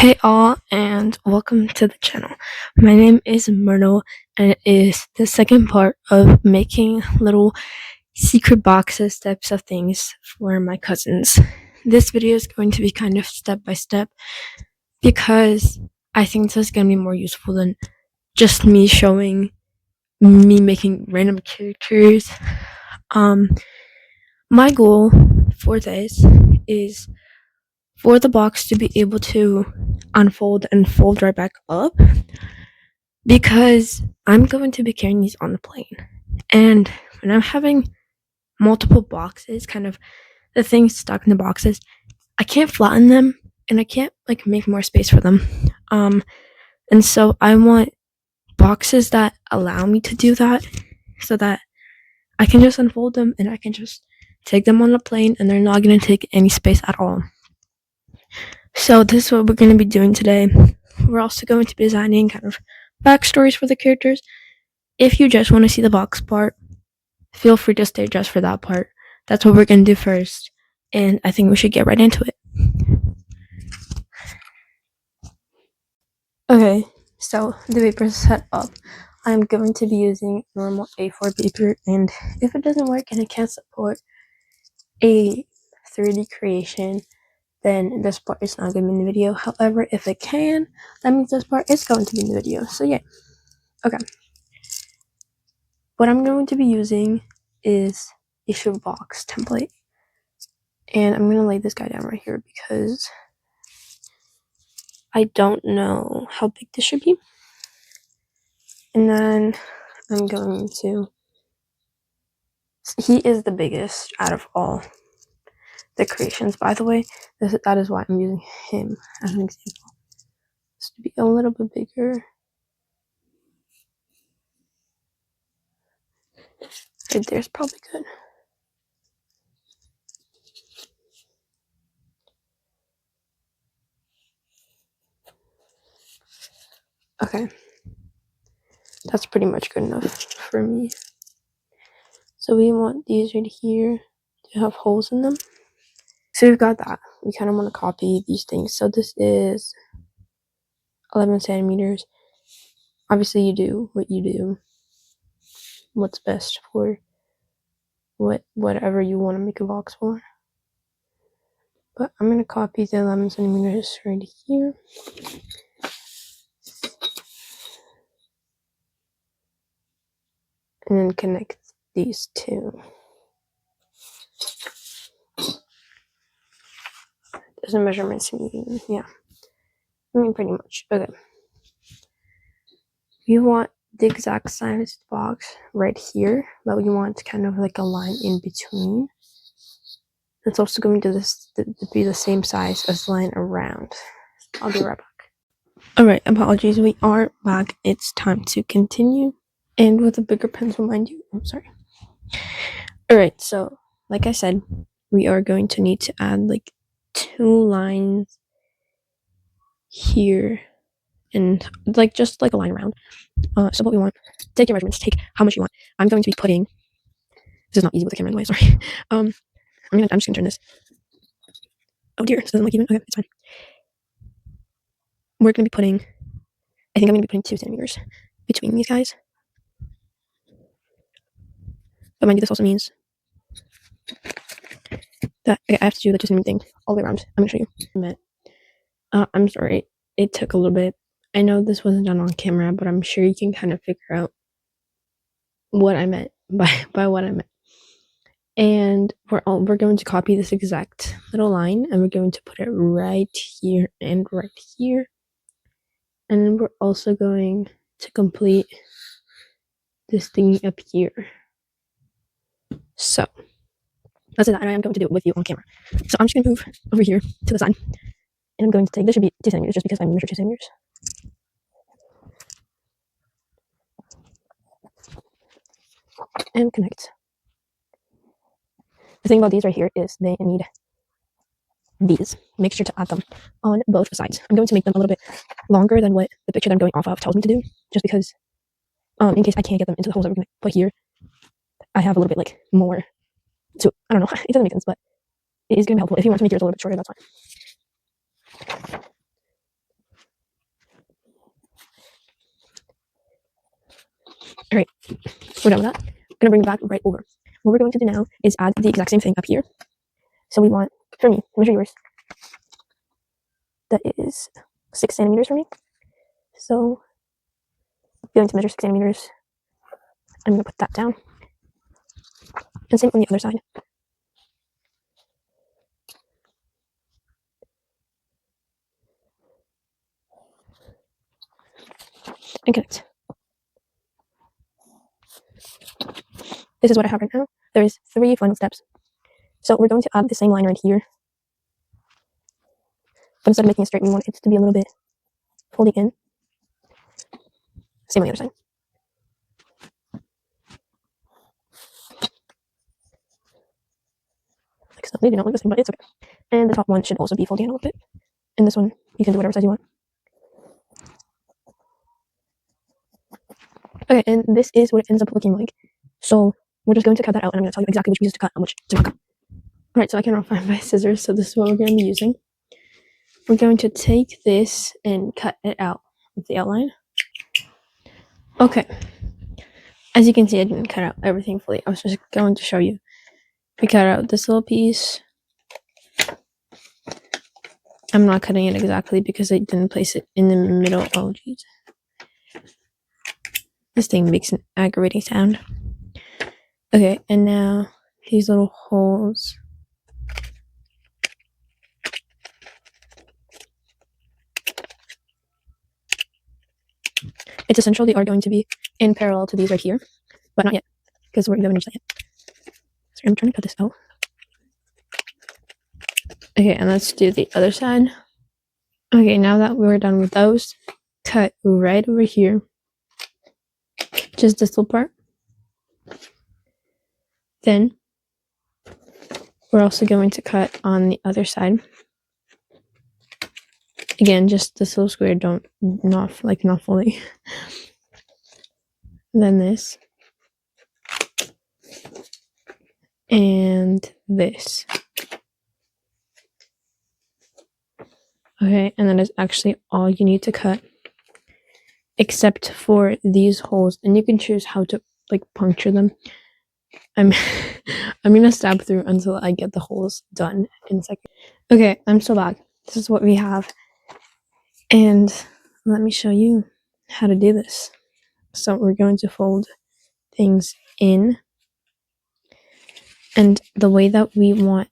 Hey all, and welcome to the channel. My name is Myrtle, and it is the second part of making little secret boxes types of things for my cousins. This video is going to be kind of step by step because I think this is going to be more useful than just me showing me making random characters. My goal for this is for the box to be able to unfold and fold right back up, because I'm going to be carrying these on the plane. And when I'm having multiple boxes, kind of the things stuck in the boxes, I can't flatten them and I can't make more space for them. And so I want boxes that allow me to do that so that I can just unfold them and I can just take them on the plane and they're not going to take any space at all. So this is what we're going to be doing today. We're also going to be designing kind of backstories for the characters. If you just want to see the box part, feel free to stay just for that part. That's what we're going to do first, and I think we should get right into it. Okay, so the paper is set up. I'm going to be using normal A4 paper, and if it doesn't work and it can't support a 3D creation, then this part is not going to be in the video. However, if it can, that means this part is going to be in the video. So yeah, okay. What I'm going to be using is a shoebox template. And I'm going to lay this guy down right here because I don't know how big this should be. And then I'm going to... He is the biggest out of all the creations, by the way. That is why I'm using him as an example. Just to be a little bit bigger. Right there's probably good. Okay. That's pretty much good enough for me. So we want these right here to have holes in them. So we've got that. We kind of want to copy these things. So this is 11 centimeters. Obviously you do what you do. What's best for whatever you want to make a box for. But I'm going to copy the 11 centimeters right here. And then connect these two. Does the measurements mean? Yeah. I mean, pretty much. Okay. You want the exact size box right here, but you want kind of like a line in between. It's also going to be the same size as the line around. I'll be right back. Alright, apologies. We are back. It's time to continue. And with a bigger pencil, mind you. I'm sorry. Alright, so like I said, we are going to need to add like 2 lines here and just like a line around. So what we want, take your measurements, take how much you want. I'm going to be putting, this is not easy with the camera anyway, sorry. I'm just gonna turn this. Oh dear, this doesn't look even. Okay, it's fine. We're gonna be putting, I think I'm gonna be putting 2 centimeters between these guys. But mind you, this also means that I have to do the 2 centimeter thing all the way around. I'm gonna show you. I'm sorry, it took a little bit. I know this wasn't done on camera, but I'm sure you can kind of figure out what I meant by what I meant. And we're going to copy this exact little line, and we're going to put it right here and right here. And then we're also going to complete this thing up here. So that's it, and I am going to do it with you on camera. So I'm just going to move over here to the side, and I'm going to take, this should be 2 centimeters just because I measured 2 centimeters. And connect. The thing about these right here is they need these. Make sure to add them on both sides. I'm going to make them a little bit longer than what the picture that I'm going off of tells me to do, just because in case I can't get them into the holes that we're going to put here, I have a little bit more. So I don't know, it doesn't make sense, but it is going to be helpful. If you want to make yours a little bit shorter, that's fine. we're done with that. I'm gonna bring it back right over. What we're going to do now is add the exact same thing up here. So we want, for me, measure yours. That is 6 centimeters for me. So I'm going to measure 6 centimeters. I'm gonna put that down. And same on the other side. And connect. This is what I have right now. There's 3 final steps. So we're going to add the same line right here. But instead of making it straight, we want it to be a little bit folding in. Same on the other side. Like so. They do not look the same, but it's okay. And the top one should also be folding in a little bit. And this one, you can do whatever size you want. Okay, and this is what it ends up looking like. So we're just going to cut that out, and I'm going to tell you exactly which pieces to cut and which to not cut. Alright, so I cannot find my scissors, so this is what we're going to be using. We're going to take this and cut it out with the outline. Okay. As you can see, I didn't cut out everything fully. I was just going to show you. We cut out this little piece. I'm not cutting it exactly because I didn't place it in the middle. Oh, jeez. This thing makes an aggravating sound. Okay, and now these little holes. It's essential they are going to be in parallel to these right here, but not yet, because we're going to use that yet. So I'm trying to cut this out. Okay, and let's do the other side. Okay, now that we're done with those, cut right over here. Just this little part. Then we're also going to cut on the other side. Again, just this little square, not fully. Then this. And this. Okay, and that is actually all you need to cut. Except for these holes. And you can choose how to puncture them. I'm gonna stab through until I get the holes done in a second. Okay, I'm still back. This is what we have. And let me show you how to do this. So we're going to fold things in. And the way that we want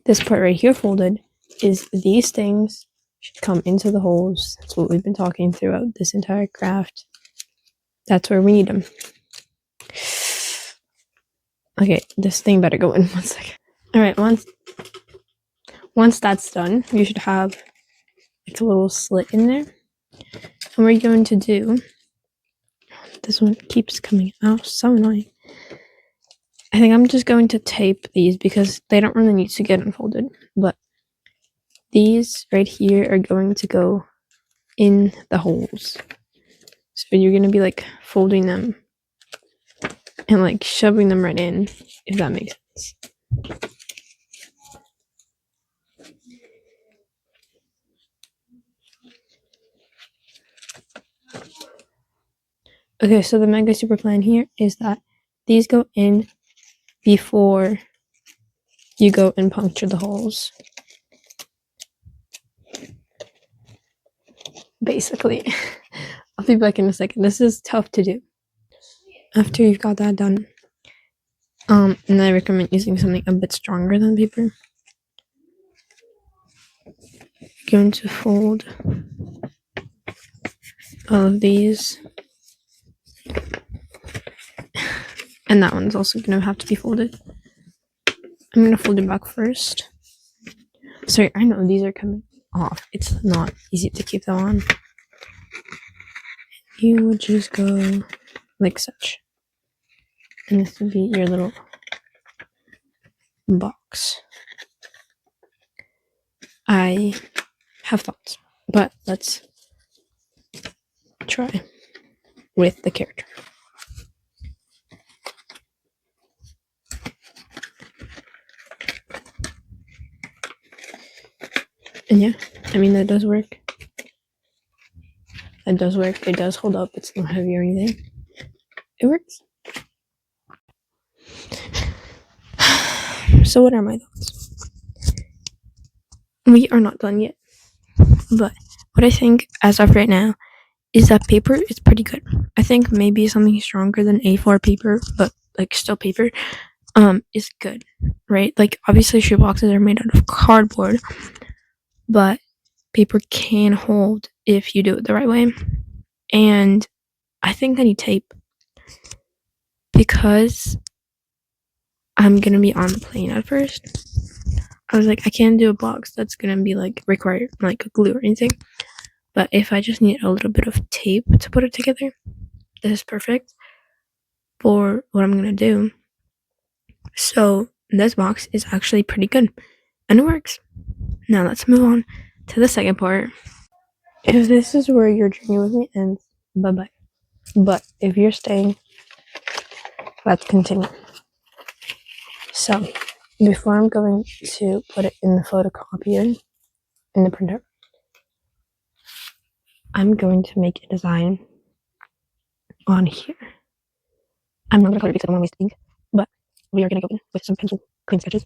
this part right here folded is these things should come into the holes. That's what we've been talking throughout this entire craft. That's where we need them. Okay, this thing better go in 1 second. Alright, once that's done, you should have a little slit in there. And we're going to do, this one keeps coming out, so annoying. I think I'm just going to tape these because they don't really need to get unfolded, but these right here are going to go in the holes. So you're going to be folding them and shoving them right in, if that makes sense. Okay, so the mega super plan here is that these go in before you go and puncture the holes. Basically. I'll be back in a second. This is tough to do. After you've got that done, and I recommend using something a bit stronger than paper. You're going to fold all of these. And that one's also going to have to be folded. I'm going to fold it back first. Sorry, I know these are coming off. It's not easy to keep them on. You would just go like such. And this would be your little box. I have thoughts, but let's try with the character. And yeah, I mean, that does work. It does work. It does hold up. It's not heavy or anything. It works. So what are my thoughts? We are not done yet, but what I think as of right now is that paper is pretty good. I think maybe something stronger than A4 paper, but like still paper, is good, right? Like obviously shoeboxes are made out of cardboard, but paper can hold if you do it the right way. And I think I need tape because I'm gonna be on the plane at first. I was like, I can't do a box that's gonna be like require like glue or anything. But if I just need a little bit of tape to put it together, this is perfect for what I'm gonna do. So this box is actually pretty good and it works. Now let's move on to the second part. If this is where your journey with me ends, bye bye. But if you're staying, let's continue. So before I'm going to put it in the photocopier, in the printer, I'm going to make a design on here. I'm not gonna color because I don't want to waste ink, but we are gonna go in with some pencil clean sketches.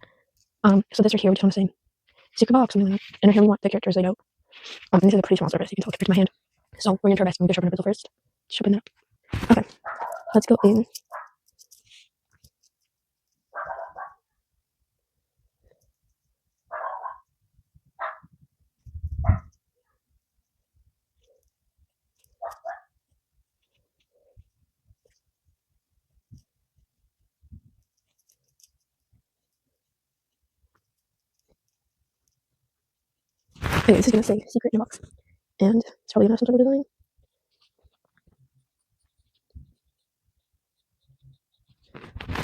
So this right here, we just want to say secret box, something like that. And here we want the characters laid out. And this is a pretty small surface, you can tell compared to my hand. So we're gonna try our best. I'm gonna sharpen the pencil first. Sharpen that up. Okay, let's go in. Okay, this is gonna say secret in a box. And it's probably gonna have some sort of design.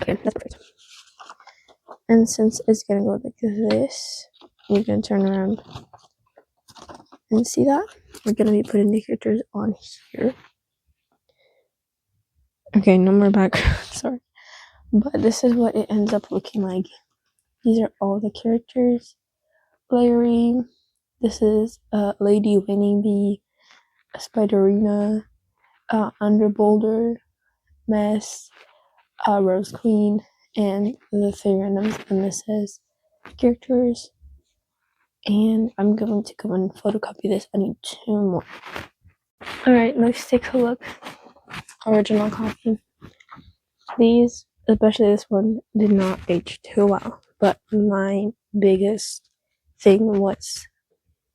Okay, that's perfect. And since it's gonna go like this, we're gonna turn around and see that. We're gonna be putting the characters on here. Okay, no more back. Sorry. But this is what it ends up looking like. These are all the characters. Larry. This is Lady Winning Bee, Spiderina, Underboulder, Mess, Rose Queen, and the three randoms. And this is characters. And I'm going to go and photocopy this. I need 2 more. Alright, let's take a look. Original copy. These, especially this one, did not age too well. But my biggest thing was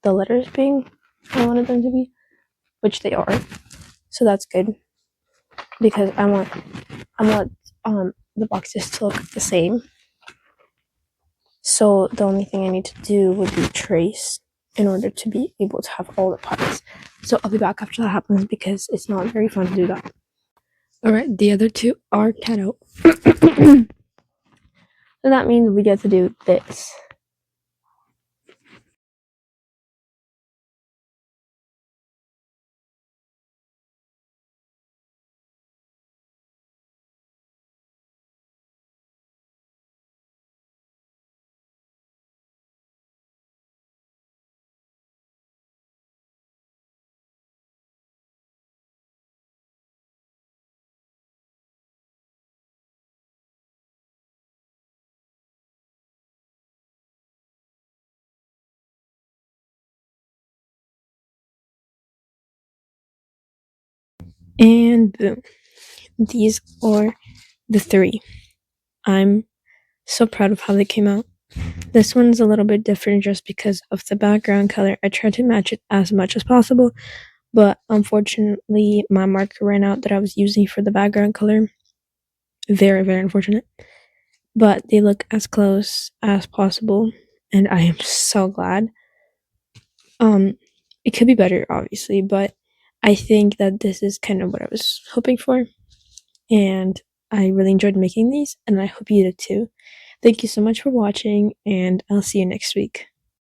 the letters being I wanted them to be, which they are. So that's good. Because I want the boxes to look the same. So the only thing I need to do would be trace in order to be able to have all the parts. So I'll be back after that happens because it's not very fun to do that. Alright, the other 2 are cut out. So that means we get to do this. And boom. These are the 3. I'm so proud of how they came out. This one's a little bit different just because of the background color. I tried to match it as much as possible, but unfortunately my marker ran out that I was using for the background color. Very, very unfortunate. But they look as close as possible, and I am so glad. It could be better, obviously, but I think that this is kind of what I was hoping for, and I really enjoyed making these, and I hope you did too. Thank you so much for watching, and I'll see you next week.